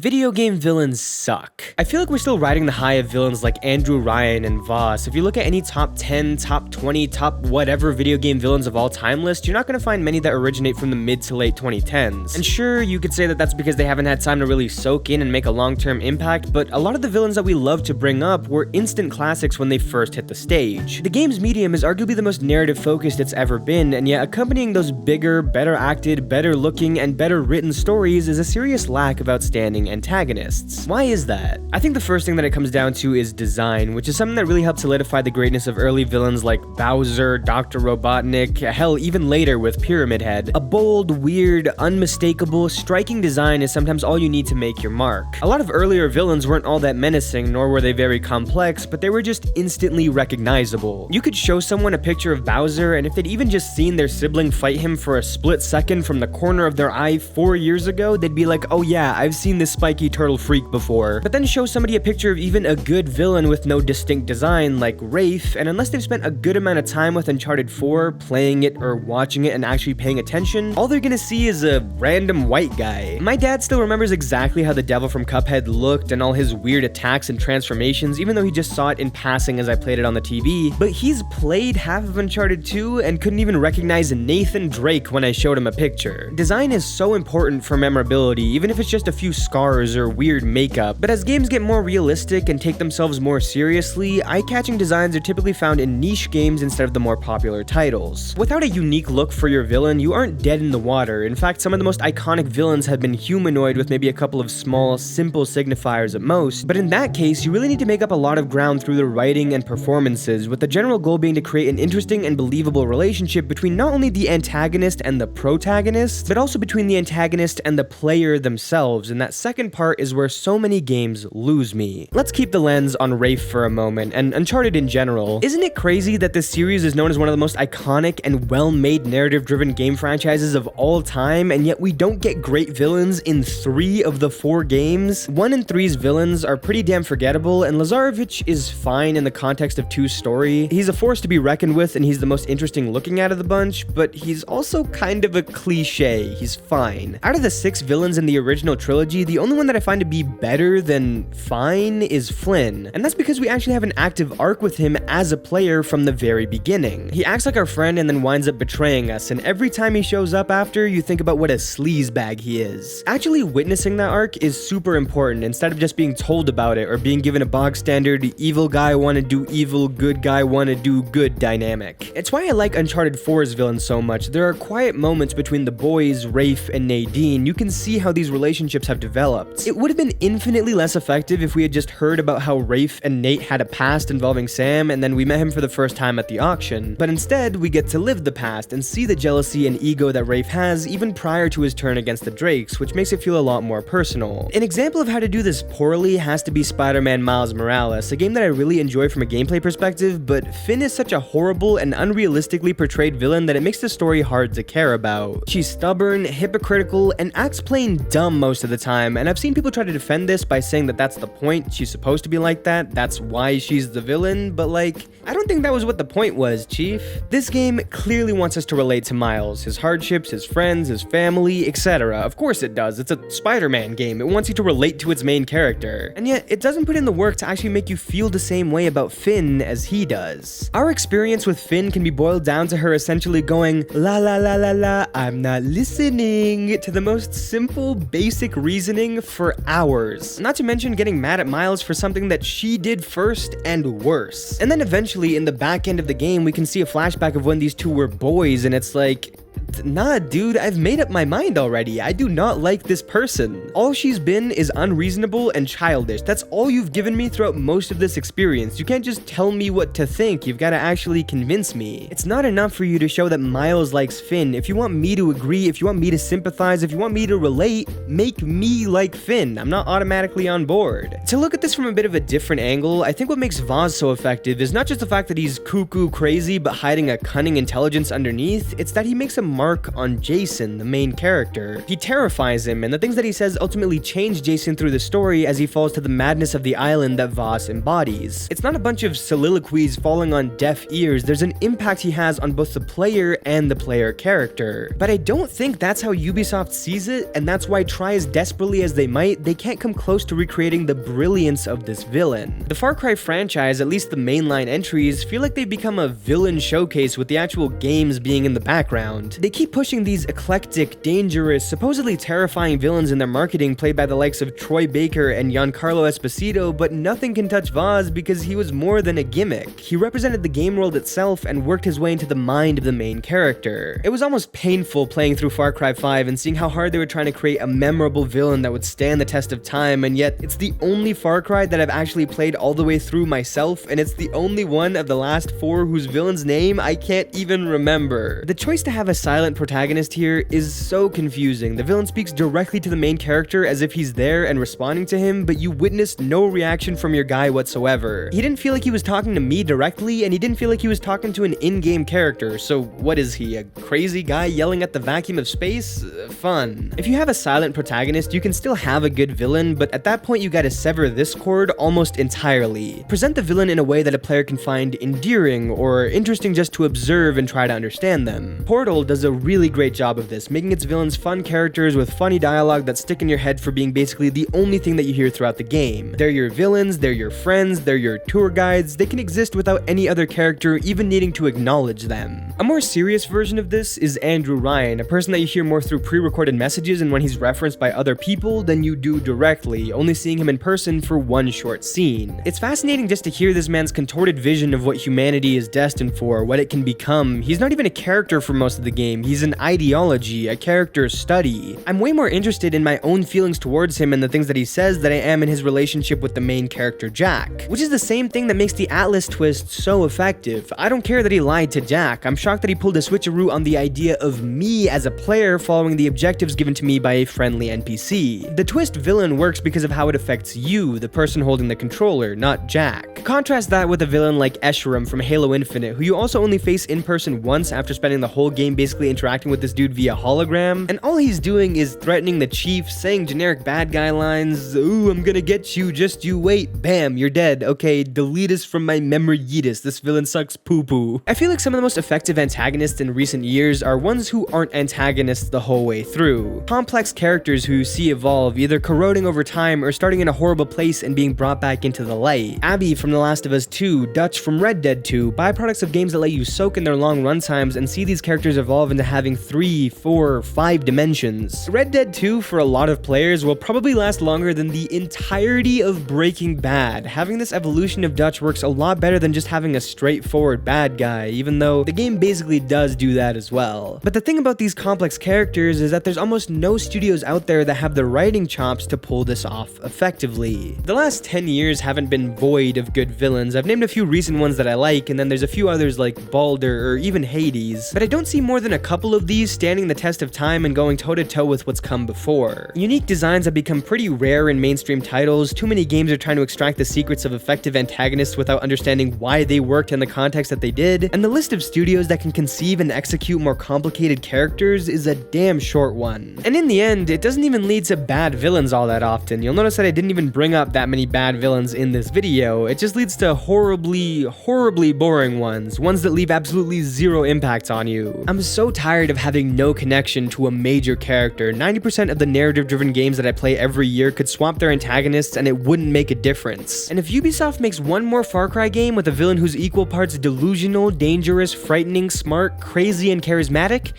Video game villains suck. I feel like we're still riding the high of villains like Andrew Ryan and Voss. If you look at any top 10, top 20, top whatever video game villains of all time list, you're not going to find many that originate from the mid to late 2010s. And sure, you could say that that's because they haven't had time to really soak in and make a long-term impact, but a lot of the villains that we love to bring up were instant classics when they first hit the stage. The game's medium is arguably the most narrative-focused it's ever been, and yet accompanying those bigger, better acted, better looking, and better written stories is a serious lack of outstanding antagonists. Why is that? I think the first thing that it comes down to is design, which is something that really helped solidify the greatness of early villains like Bowser, Dr. Robotnik, hell, even later with Pyramid Head. A bold, weird, unmistakable, striking design is sometimes all you need to make your mark. A lot of earlier villains weren't all that menacing, nor were they very complex, but they were just instantly recognizable. You could show someone a picture of Bowser, and if they'd even just seen their sibling fight him for a split second from the corner of their eye 4 years ago, they'd be like, oh yeah, I've seen this spiky turtle freak before. But then show somebody a picture of even a good villain with no distinct design, like Rafe, and unless they've spent a good amount of time with Uncharted 4, playing it or watching it and actually paying attention, all they're gonna see is a random white guy. My dad still remembers exactly how the devil from Cuphead looked and all his weird attacks and transformations, even though he just saw it in passing as I played it on the TV, but he's played half of Uncharted 2 and couldn't even recognize Nathan Drake when I showed him a picture. Design is so important for memorability, even if it's just a few scars or weird makeup, but as games get more realistic and take themselves more seriously, eye-catching designs are typically found in niche games instead of the more popular titles. Without a unique look for your villain, you aren't dead in the water. In fact, some of the most iconic villains have been humanoid with maybe a couple of small, simple signifiers at most, but in that case, you really need to make up a lot of ground through the writing and performances, with the general goal being to create an interesting and believable relationship between not only the antagonist and the protagonist, but also between the antagonist and the player themselves, and that second part is where so many games lose me. Let's keep the lens on Rafe for a moment, and Uncharted in general. Isn't it crazy that this series is known as one of the most iconic and well-made narrative-driven game franchises of all time, and yet we don't get great villains in 3 of the 4 games? 1 and 3's villains are pretty damn forgettable, and Lazarevich is fine in the context of 2's story. He's a force to be reckoned with, and he's the most interesting looking out of the bunch, but he's also kind of a cliche. He's fine. Out of the 6 villains in the original trilogy, the only one that I find to be better than fine is Flynn, and that's because we actually have an active arc with him as a player from the very beginning. He acts like our friend and then winds up betraying us, and every time he shows up after, you think about what a sleazebag he is. Actually witnessing that arc is super important instead of just being told about it or being given a bog standard evil guy wanna do evil, good guy wanna do good dynamic. It's why I like Uncharted 4's villains so much. There are quiet moments between the boys, Rafe and Nadine. You can see how these relationships have developed. It would have been infinitely less effective if we had just heard about how Rafe and Nate had a past involving Sam and then we met him for the first time at the auction, but instead we get to live the past and see the jealousy and ego that Rafe has even prior to his turn against the Drakes, which makes it feel a lot more personal. An example of how to do this poorly has to be Spider-Man Miles Morales, a game that I really enjoy from a gameplay perspective, but Finn is such a horrible and unrealistically portrayed villain that it makes the story hard to care about. She's stubborn, hypocritical, and acts plain dumb most of the time, and I've seen people try to defend this by saying that that's the point, she's supposed to be like that, that's why she's the villain, but like, I don't think that was what the point was, Chief. This game clearly wants us to relate to Miles, his hardships, his friends, his family, etc. Of course it does, it's a Spider-Man game, it wants you to relate to its main character, and yet it doesn't put in the work to actually make you feel the same way about Finn as he does. Our experience with Finn can be boiled down to her essentially going, la la la la la, I'm not listening, to the most simple, basic reasoning for hours. Not to mention getting mad at Miles for something that she did first and worse. And then eventually in the back end of the game, we can see a flashback of when these two were boys, and it's like, nah, dude, I've made up my mind already. I do not like this person. All she's been is unreasonable and childish. That's all you've given me throughout most of this experience. You can't just tell me what to think. You've got to actually convince me. It's not enough for you to show that Miles likes Finn. If you want me to agree, if you want me to sympathize, if you want me to relate, make me like Finn. I'm not automatically on board. To look at this from a bit of a different angle, I think what makes Voss so effective is not just the fact that he's cuckoo crazy but hiding a cunning intelligence underneath, it's that he makes a mark on Jason, the main character. He terrifies him, and the things that he says ultimately change Jason through the story as he falls to the madness of the island that Voss embodies. It's not a bunch of soliloquies falling on deaf ears, there's an impact he has on both the player and the player character. But I don't think that's how Ubisoft sees it, and that's why, try as desperately as they might, they can't come close to recreating the brilliance of this villain. The Far Cry franchise, at least the mainline entries, feel like they've become a villain showcase with the actual games being in the background. They keep pushing these eclectic, dangerous, supposedly terrifying villains in their marketing played by the likes of Troy Baker and Giancarlo Esposito, but nothing can touch Voss because he was more than a gimmick. He represented the game world itself and worked his way into the mind of the main character. It was almost painful playing through Far Cry 5 and seeing how hard they were trying to create a memorable villain that would stand the test of time, and yet it's the only Far Cry that I've actually played all the way through myself, and it's the only one of the last 4 whose villain's name I can't even remember. The choice to have a silent protagonist here is so confusing. The villain speaks directly to the main character as if he's there and responding to him, but you witnessed no reaction from your guy whatsoever. He didn't feel like he was talking to me directly, and he didn't feel like he was talking to an in-game character, so what is he, a crazy guy yelling at the vacuum of space? Fun. If you have a silent protagonist, you can still have a good villain, but at that point you gotta sever this cord almost entirely. Present the villain in a way that a player can find endearing or interesting just to observe and try to understand them. Portal does a really great job of this, making its villains fun characters with funny dialogue that stick in your head for being basically the only thing that you hear throughout the game. They're your villains, they're your friends, they're your tour guides, they can exist without any other character even needing to acknowledge them. A more serious version of this is Andrew Ryan, a person that you hear more through pre-recorded messages and when he's referenced by other people than you do directly, only seeing him in person for one short scene. It's fascinating just to hear this man's contorted vision of what humanity is destined for, what it can become. He's not even a character for most of the game, he's an ideology, a character study. I'm way more interested in my own feelings towards him and the things that he says than I am in his relationship with the main character Jack, which is the same thing that makes the Atlas twist so effective. I don't care that he lied to Jack, I'm shocked that he pulled a switcheroo on the idea of me as a player following the objectives given to me by a friendly NPC. The twist villain works because of how it affects you, the person holding the controller, not Jack. Contrast that with a villain like Escharum from Halo Infinite, who you also only face in person once after spending the whole game basically interacting with this dude via hologram, and all he's doing is threatening the chief, saying generic bad guy lines, "Ooh, I'm gonna get you, just you wait, bam, you're dead, okay, delete us from my memory-yeetus, this villain sucks poo-poo." I feel like some of the most effective antagonists in recent years are ones who aren't antagonists the whole way through. Complex characters who you see evolve, either corroding over time or starting in a horrible place and being brought back into the light. Abby from The Last of Us 2, Dutch from Red Dead 2, byproducts of games that let you soak in their long runtimes and see these characters evolve into having 3, 4, 5 dimensions. Red Dead 2, for a lot of players, will probably last longer than the entirety of Breaking Bad. Having this evolution of Dutch works a lot better than just having a straightforward bad guy, even though the game basically does do that as well. But the thing about these complex characters is that there's almost no studios out there that have the writing chops to pull this off effectively. The last 10 years haven't been void of good villains. I've named a few recent ones that I like, and then there's a few others like Baldur or even Hades, but I don't see more than a couple of these standing the test of time and going toe-to-toe with what's come before. Unique designs have become pretty rare in mainstream titles. Too many games are trying to extract the secrets of effective antagonists without understanding why they worked in the context that they did, and the list of studios that can conceive and execute more complicated characters is a damn short one. And in the end, it doesn't even lead to bad villains all that often. You'll notice that I didn't even bring up that many bad villains in this video. It just leads to horribly boring ones that leave absolutely zero impact on you. I'm so tired of having no connection to a major character. 90% of the narrative-driven games that I play every year could swap their antagonists and it wouldn't make a difference. And if Ubisoft makes one more Far Cry game with a villain who's equal parts delusional, dangerous, frightening, smart, crazy, and charismatic,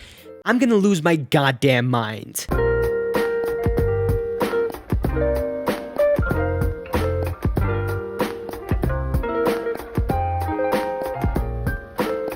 I'm gonna lose my goddamn mind.